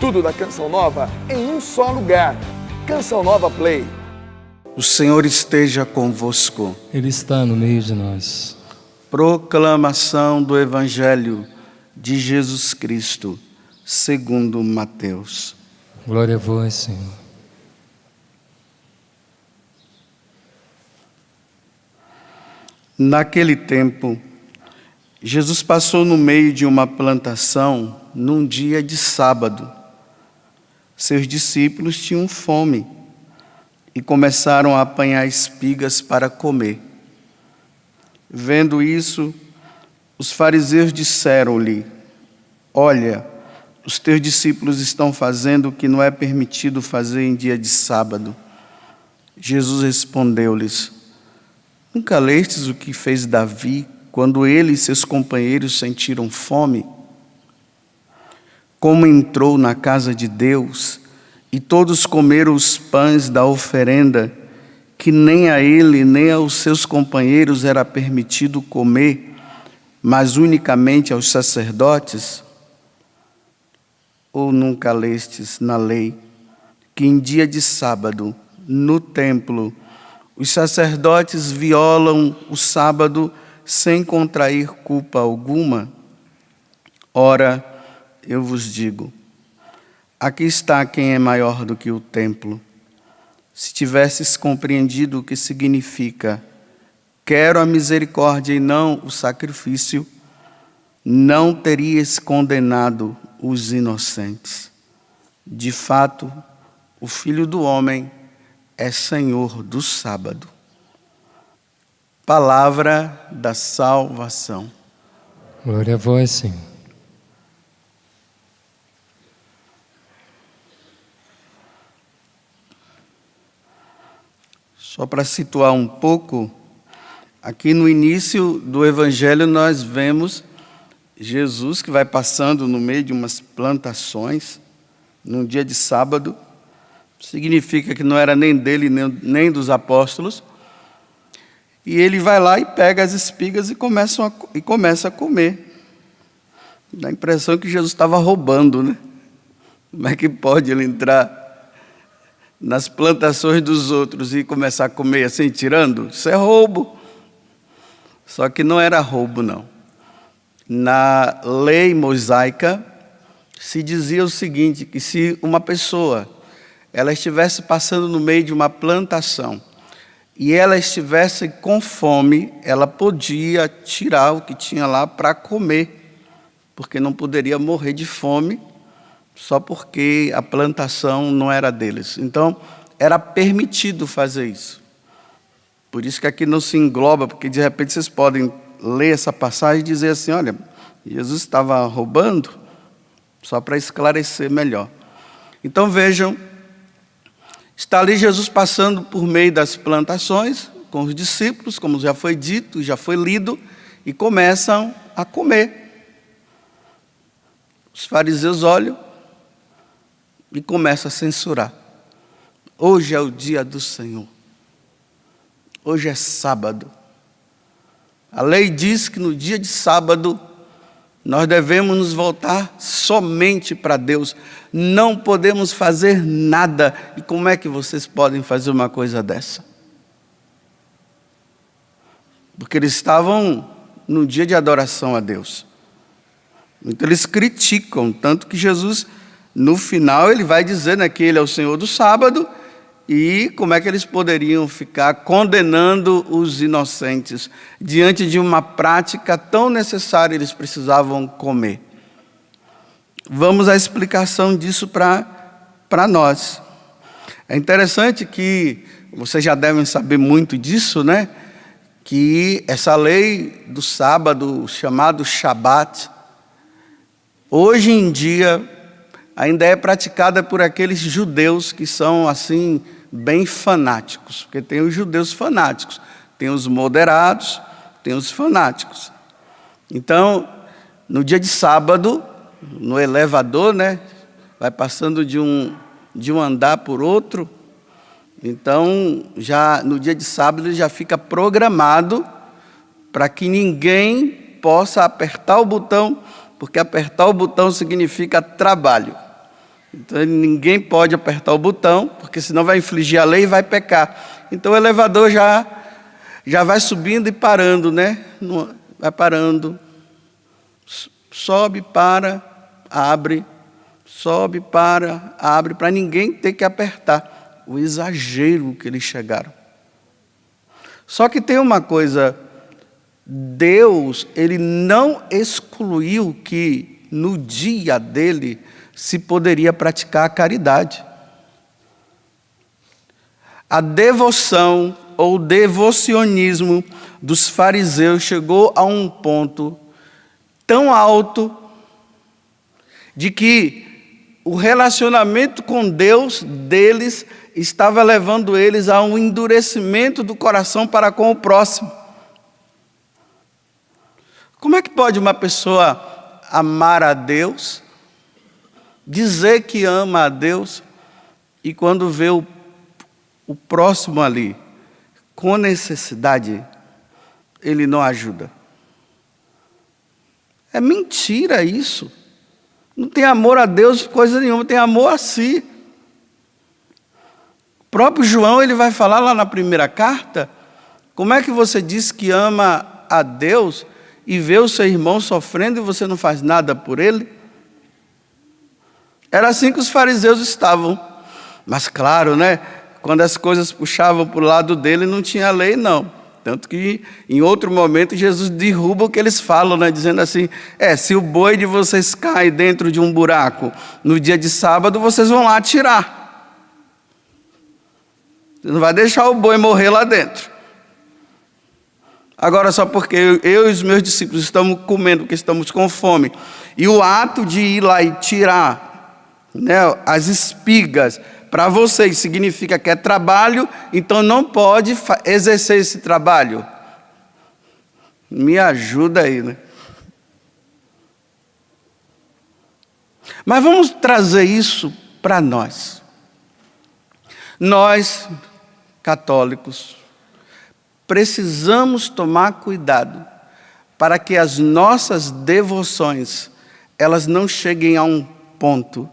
Tudo da Canção Nova em um só lugar. Canção Nova Play. O Senhor esteja convosco. Ele está no meio de nós. Proclamação do Evangelho de Jesus Cristo, segundo Mateus. Glória a vós, Senhor. Naquele tempo, Jesus passou no meio de uma plantação num dia de sábado. Seus discípulos tinham fome e começaram a apanhar espigas para comer. Vendo isso, os fariseus disseram-lhe: Olha, os teus discípulos estão fazendo o que não é permitido fazer em dia de sábado. Jesus respondeu-lhes: Nunca lestes o que fez Davi quando ele e seus companheiros sentiram fome? Como entrou na casa de Deus e todos comeram os pães da oferenda, que nem a ele nem aos seus companheiros era permitido comer, mas unicamente aos sacerdotes? Ou nunca lestes na lei que em dia de sábado, no templo, os sacerdotes violam o sábado sem contrair culpa alguma? Ora, eu vos digo, aqui está quem é maior do que o templo. Se tivesses compreendido o que significa quero a misericórdia e não o sacrifício, não terias condenado os inocentes. De fato, o Filho do Homem é Senhor do sábado. Palavra da salvação. Glória a vós, Senhor. Só para situar um pouco, aqui no início do Evangelho nós vemos Jesus que vai passando no meio de umas plantações, num dia de sábado. Significa que não era nem dele, nem dos apóstolos. E ele vai lá e pega as espigas e começa a comer. Dá a impressão que Jesus estava roubando, né? Como é que pode ele entrar nas plantações dos outros e começar a comer assim, tirando? Isso é roubo. Só que não era roubo, não. Na lei mosaica, se dizia o seguinte, que se uma pessoa ela estivesse passando no meio de uma plantação e ela estivesse com fome, ela podia tirar o que tinha lá para comer, porque não poderia morrer de fome só porque a plantação não era deles. Então, era permitido fazer isso. Por isso que aqui não se engloba, porque de repente vocês podem ler essa passagem e dizer assim, olha, Jesus estava roubando, só para esclarecer melhor. Então vejam, está ali Jesus passando por meio das plantações, com os discípulos, como já foi dito, já foi lido, e começam a comer. Os fariseus olham e começam a censurar. Hoje é o dia do Senhor. Hoje é sábado. A lei diz que no dia de sábado nós devemos nos voltar somente para Deus. Não podemos fazer nada. E como é que vocês podem fazer uma coisa dessa? Porque eles estavam no dia de adoração a Deus. Então eles criticam, tanto que Jesus, no final, ele vai dizer, né, que ele é o Senhor do sábado. E como é que eles poderiam ficar condenando os inocentes diante de uma prática tão necessária? Eles precisavam comer. Vamos à explicação disso para nós. É interessante que, vocês já devem saber muito disso, né? Que essa lei do sábado, chamado Shabat, hoje em dia ainda é praticada por aqueles judeus que são assim bem fanáticos, porque tem os judeus fanáticos, tem os moderados, tem os fanáticos. Então, no dia de sábado, no elevador, né, vai passando de um andar por outro, então, já no dia de sábado, já fica programado para que ninguém possa apertar o botão, porque apertar o botão significa trabalho. Então ninguém pode apertar o botão, porque senão vai infringir a lei e vai pecar. Então o elevador já vai subindo e parando, né? Vai parando. Sobe, para, abre. Sobe, para, abre, para ninguém ter que apertar. O exagero que eles chegaram. Só que tem uma coisa, Deus, Ele não excluiu que no dia dele se poderia praticar a caridade. A devoção ou devocionismo dos fariseus chegou a um ponto tão alto de que o relacionamento com Deus deles estava levando eles a um endurecimento do coração para com o próximo. Como é que pode uma pessoa amar a Deus, dizer que ama a Deus, e quando vê o próximo ali com necessidade, ele não ajuda? É mentira isso. Não tem amor a Deus, coisa nenhuma, tem amor a si. O próprio João, ele vai falar lá na primeira carta, como é que você diz que ama a Deus e vê o seu irmão sofrendo e você não faz nada por ele? Era assim que os fariseus estavam. Mas claro, né? Quando as coisas puxavam para o lado dele, não tinha lei, não. Tanto que, em outro momento, Jesus derruba o que eles falam, né? Dizendo assim, se o boi de vocês cai dentro de um buraco no dia de sábado, vocês vão lá tirar. Você não vai deixar o boi morrer lá dentro. Agora, só porque eu e os meus discípulos estamos comendo, porque estamos com fome, e o ato de ir lá e tirar, né, as espigas para vocês significa que é trabalho, então não pode exercer esse trabalho. Me ajuda aí, né? Mas vamos trazer isso para nós. Nós, católicos, precisamos tomar cuidado para que as nossas devoções, elas não cheguem a um ponto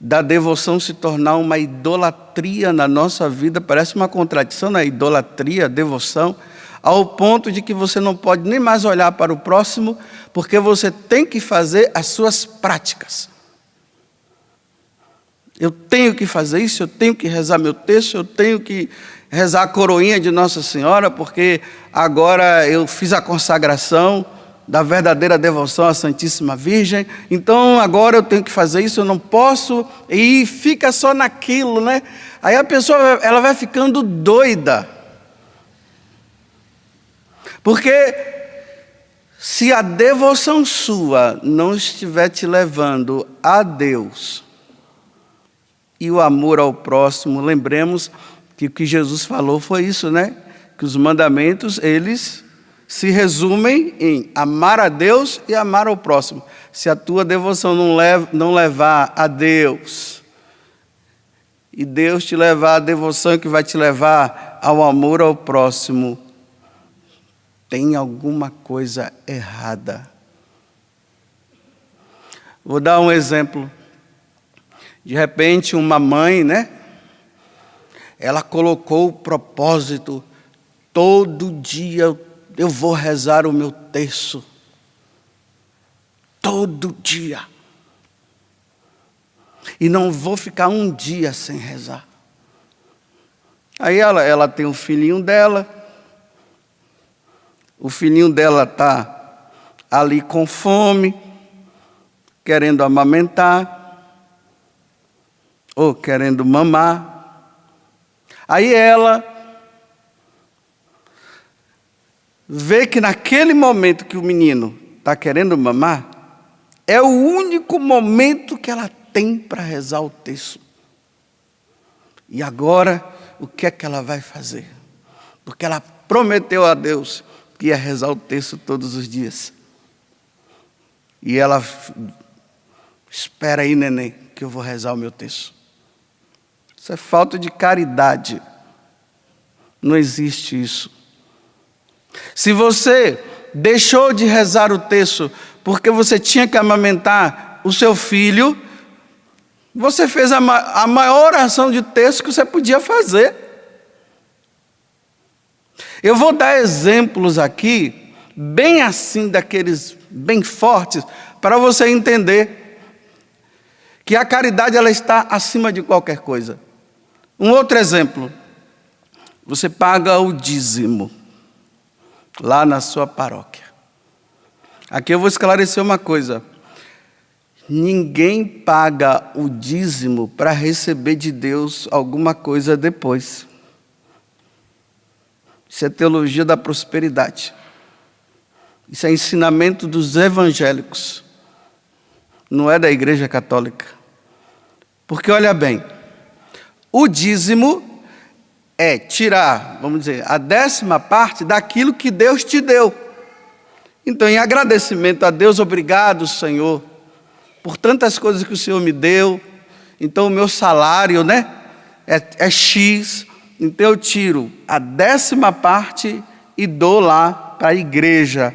da devoção se tornar uma idolatria na nossa vida. Parece uma contradição, né? Idolatria, devoção, ao ponto de que você não pode nem mais olhar para o próximo, porque você tem que fazer as suas práticas. Eu tenho que fazer isso, eu tenho que rezar meu texto, eu tenho que rezar a coroinha de Nossa Senhora, porque agora eu fiz a consagração da verdadeira devoção à Santíssima Virgem, então agora eu tenho que fazer isso, eu não posso, e fica só naquilo, né? Aí a pessoa, ela vai ficando doida. Porque se a devoção sua não estiver te levando a Deus e o amor ao próximo, lembremos que o que Jesus falou foi isso, né? Que os mandamentos, eles se resumem em amar a Deus e amar ao próximo. Se a tua devoção não levar a Deus, e Deus te levar à devoção que vai te levar ao amor ao próximo, tem alguma coisa errada. Vou dar um exemplo. De repente, uma mãe, né? Ela colocou o propósito, todo dia eu vou rezar o meu terço. Todo dia. E não vou ficar um dia sem rezar. Aí ela tem o filhinho dela. O filhinho dela está ali com fome, querendo amamentar, ou querendo mamar. Aí ela vê que naquele momento que o menino está querendo mamar, é o único momento que ela tem para rezar o terço. E agora, o que é que ela vai fazer? Porque ela prometeu a Deus que ia rezar o terço todos os dias. E ela, espera aí, neném, que eu vou rezar o meu terço. Isso é falta de caridade. Não existe isso. Se você deixou de rezar o terço porque você tinha que amamentar o seu filho, Você fez a maior oração de texto que você podia fazer. Eu vou dar exemplos aqui, bem assim, daqueles bem fortes, para você entender que a caridade ela está acima de qualquer coisa. Um outro exemplo, você paga o dízimo lá na sua paróquia. Aqui eu vou esclarecer uma coisa. Ninguém paga o dízimo para receber de Deus alguma coisa depois. Isso é teologia da prosperidade. Isso é ensinamento dos evangélicos. Não é da Igreja Católica. Porque olha bem, o dízimo é tirar, vamos dizer, a 10ª daquilo que Deus te deu. Então, em agradecimento a Deus, obrigado, Senhor, por tantas coisas que o Senhor me deu. Então, o meu salário, é X. Então, eu tiro a 10ª e dou lá para a igreja.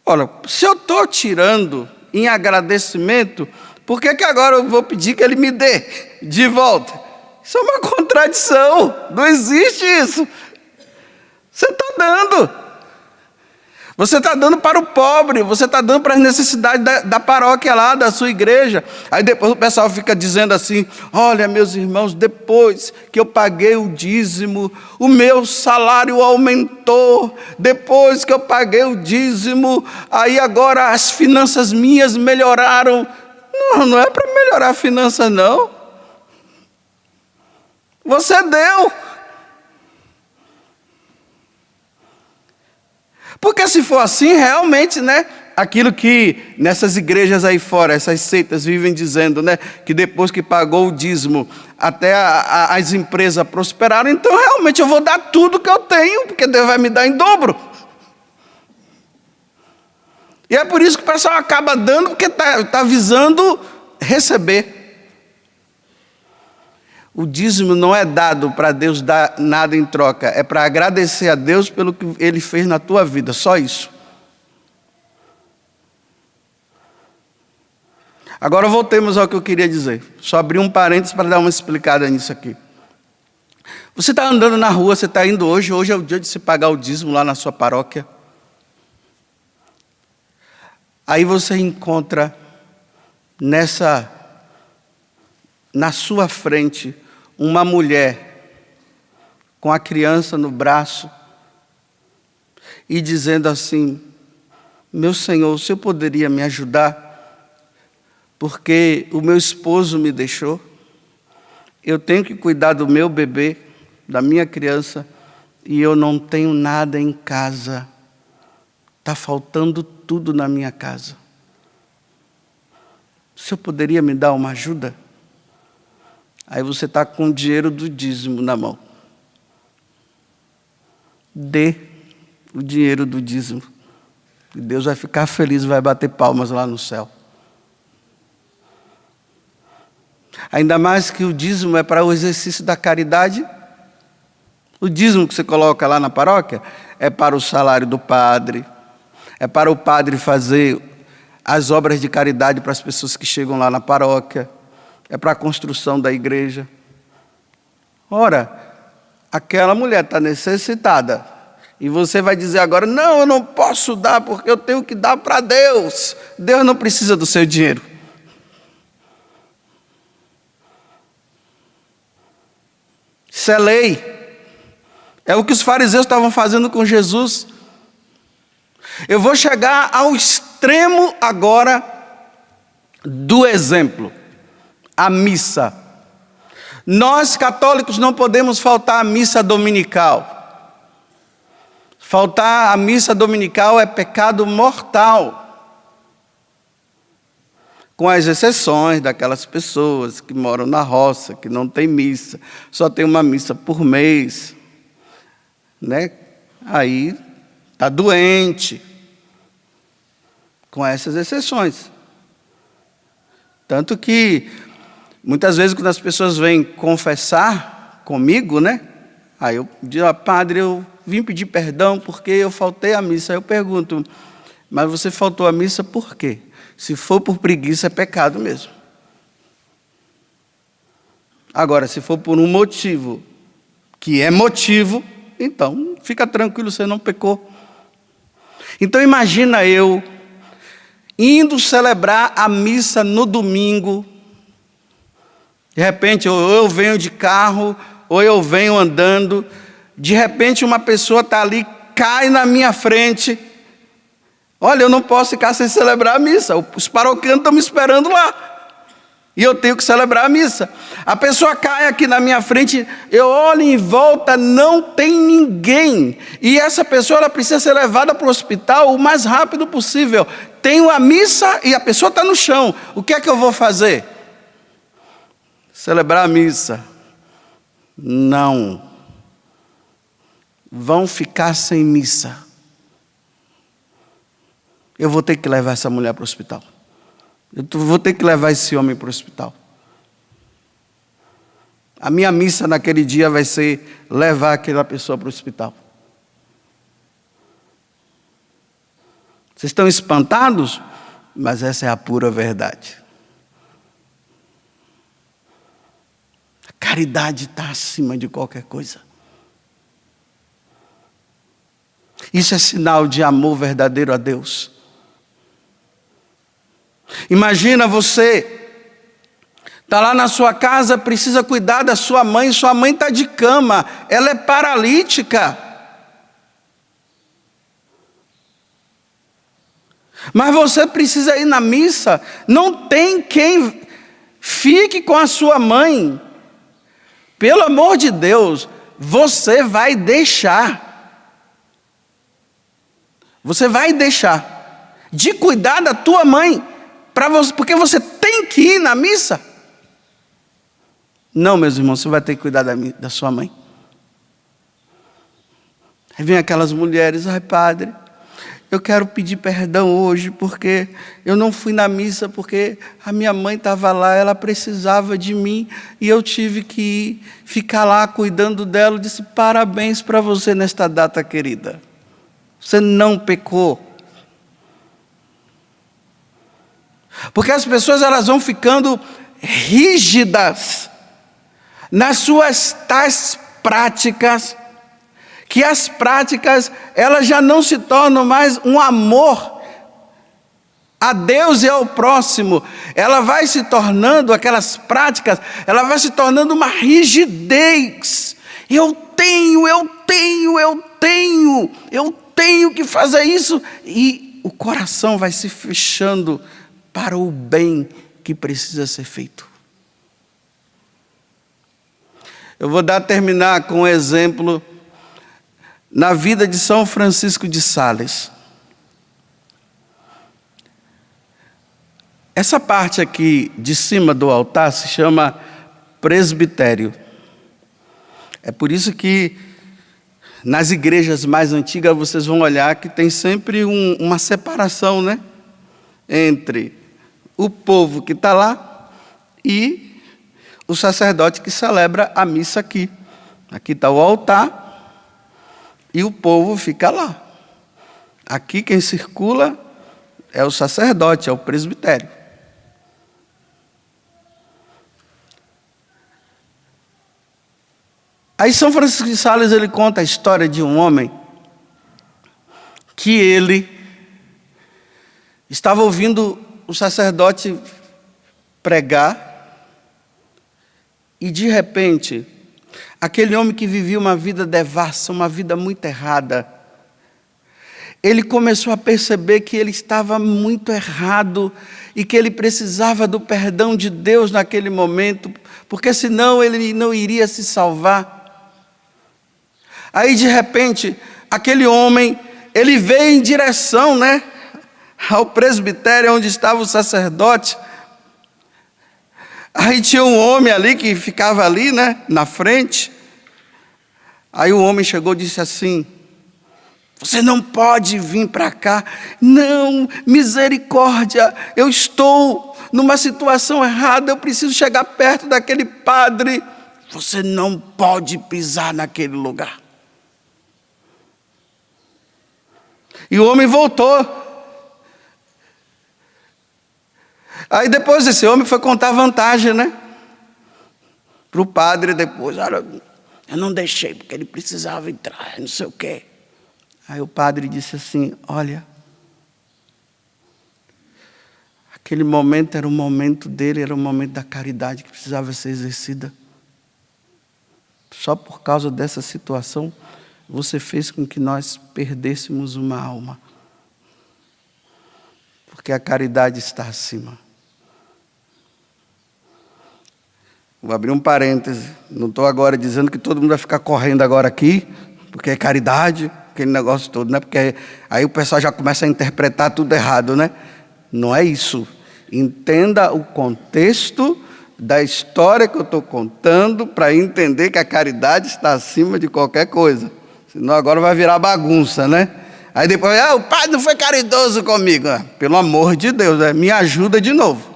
Ora, se eu estou tirando em agradecimento, por que agora eu vou pedir que Ele me dê de volta? Isso é uma contradição. Não existe isso. Você está dando. Você está dando para o pobre, você está dando para as necessidades da paróquia lá, da sua igreja. Aí depois o pessoal fica dizendo assim, olha meus irmãos, depois que eu paguei o dízimo, o meu salário aumentou. Depois que eu paguei o dízimo, aí agora as finanças minhas melhoraram. Não é para melhorar a finança não. Você deu. Porque se for assim, realmente, aquilo que nessas igrejas aí fora, essas seitas vivem dizendo, que depois que pagou o dízimo, até as empresas prosperaram, então realmente eu vou dar tudo que eu tenho, porque Deus vai me dar em dobro. E é por isso que o pessoal acaba dando, porque está visando receber. O dízimo não é dado para Deus dar nada em troca, é para agradecer a Deus pelo que Ele fez na tua vida, só isso. Agora voltemos ao que eu queria dizer. Só abrir um parênteses para dar uma explicada nisso aqui. Você está andando na rua, você está indo hoje é o dia de se pagar o dízimo lá na sua paróquia. Aí você encontra na sua frente, uma mulher com a criança no braço e dizendo assim, meu Senhor, o Senhor poderia me ajudar? Porque o meu esposo me deixou, eu tenho que cuidar do meu bebê, da minha criança, e eu não tenho nada em casa, está faltando tudo na minha casa. O Senhor poderia me dar uma ajuda? Aí você está com o dinheiro do dízimo na mão. Dê o dinheiro do dízimo. E Deus vai ficar feliz e vai bater palmas lá no céu. Ainda mais que o dízimo é para o exercício da caridade. O dízimo que você coloca lá na paróquia é para o salário do padre. É para o padre fazer as obras de caridade para as pessoas que chegam lá na paróquia. É para a construção da igreja. Ora, aquela mulher está necessitada. E você vai dizer agora, não, eu não posso dar porque eu tenho que dar para Deus. Deus não precisa do seu dinheiro. Isso é lei. É o que os fariseus estavam fazendo com Jesus. Eu vou chegar ao extremo agora do exemplo. A missa. Nós católicos não podemos faltar à missa dominical. Faltar à missa dominical é pecado mortal. Com as exceções daquelas pessoas que moram na roça, que não tem missa, só tem uma missa por mês, Aí está doente. Com essas exceções. Tanto que muitas vezes quando as pessoas vêm confessar comigo, aí eu digo, padre, eu vim pedir perdão porque eu faltei à missa. Aí eu pergunto, mas você faltou à missa por quê? Se for por preguiça é pecado mesmo. Agora, se for por um motivo que é motivo, então fica tranquilo, você não pecou. Então imagina eu indo celebrar a missa no domingo. De repente, ou eu venho de carro, ou eu venho andando. De repente, uma pessoa está ali, cai na minha frente. Olha, eu não posso ficar sem celebrar a missa. Os paroquianos estão me esperando lá. E eu tenho que celebrar a missa. A pessoa cai aqui na minha frente, eu olho em volta, não tem ninguém. E essa pessoa ela precisa ser levada para o hospital o mais rápido possível. Tenho a missa e a pessoa está no chão. O que é que eu vou fazer? Celebrar a missa. Não. Vão ficar sem missa. Eu vou ter que levar essa mulher para o hospital. Eu vou ter que levar esse homem para o hospital. A minha missa naquele dia vai ser levar aquela pessoa para o hospital. Vocês estão espantados? Mas essa é a pura verdade. A caridade está acima de qualquer coisa. Isso é sinal de amor verdadeiro a Deus. Imagina você, está lá na sua casa, precisa cuidar da sua mãe está de cama, ela é paralítica. Mas você precisa ir na missa, não tem quem fique com a sua mãe. Pelo amor de Deus, você vai deixar. Você vai deixar de cuidar da tua mãe, porque você tem que ir na missa? Não, meus irmãos, você vai ter que cuidar da sua mãe. Aí vem aquelas mulheres, ai padre, eu quero pedir perdão hoje, porque eu não fui na missa, porque a minha mãe estava lá, ela precisava de mim, e eu tive que ir, ficar lá cuidando dela. Eu disse, parabéns para você nesta data querida. Você não pecou. Porque as pessoas elas vão ficando rígidas nas suas tais práticas, que as práticas elas já não se tornam mais um amor a Deus e ao próximo. Ela vai se tornando, aquelas práticas, ela vai se tornando uma rigidez. Eu tenho que fazer isso. E o coração vai se fechando para o bem que precisa ser feito. Eu vou terminar com um exemplo na vida de São Francisco de Sales. Essa parte aqui de cima do altar se chama presbitério. É por isso que nas igrejas mais antigas vocês vão olhar que tem sempre uma separação, né? Entre o povo que está lá e o sacerdote que celebra a missa aqui. Aqui está o altar e o povo fica lá. Aqui quem circula é o sacerdote, é o presbitério. Aí São Francisco de Sales ele conta a história de um homem que ele estava ouvindo o sacerdote pregar e de repente aquele homem que vivia uma vida devassa, uma vida muito errada, ele começou a perceber que ele estava muito errado e que ele precisava do perdão de Deus naquele momento, porque senão ele não iria se salvar. Aí de repente, aquele homem, ele veio em direção, né, ao presbitério onde estava o sacerdote. Aí tinha um homem ali que ficava ali, né, na frente. Aí o homem chegou e disse assim: você não pode vir para cá. Não, misericórdia, eu estou numa situação errada, eu preciso chegar perto daquele padre. Você não pode pisar naquele lugar. E o homem voltou. Aí depois esse homem foi contar vantagem, né? para o padre depois. Olha, eu não deixei porque ele precisava entrar, não sei o quê. Aí o padre disse assim, olha, aquele momento era o momento dele, era o momento da caridade que precisava ser exercida. Só por causa dessa situação, você fez com que nós perdêssemos uma alma. Porque a caridade está acima. Vou abrir um parêntese. Não estou agora dizendo que todo mundo vai ficar correndo agora aqui, porque é caridade, aquele negócio todo, né? Porque aí o pessoal já começa a interpretar tudo errado, né? Não é isso. Entenda o contexto da história que eu estou contando para entender que a caridade está acima de qualquer coisa. Senão agora vai virar bagunça, né? Aí depois, o padre não foi caridoso comigo. Pelo amor de Deus, me ajuda de novo.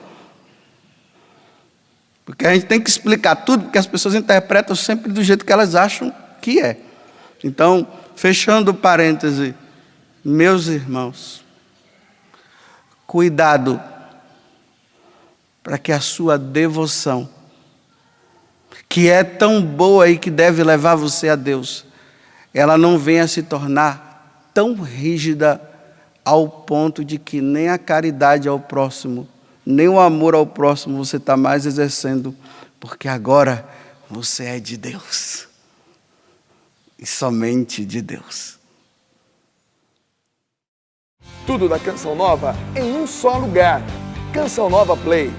Porque a gente tem que explicar tudo, porque as pessoas interpretam sempre do jeito que elas acham que é. Então, fechando o parêntese, meus irmãos, cuidado para que a sua devoção, que é tão boa e que deve levar você a Deus, ela não venha se tornar tão rígida ao ponto de que nem a caridade ao próximo, nem o amor ao próximo você está mais exercendo, porque agora você é de Deus. E somente de Deus. Tudo da Canção Nova em um só lugar. Canção Nova Play.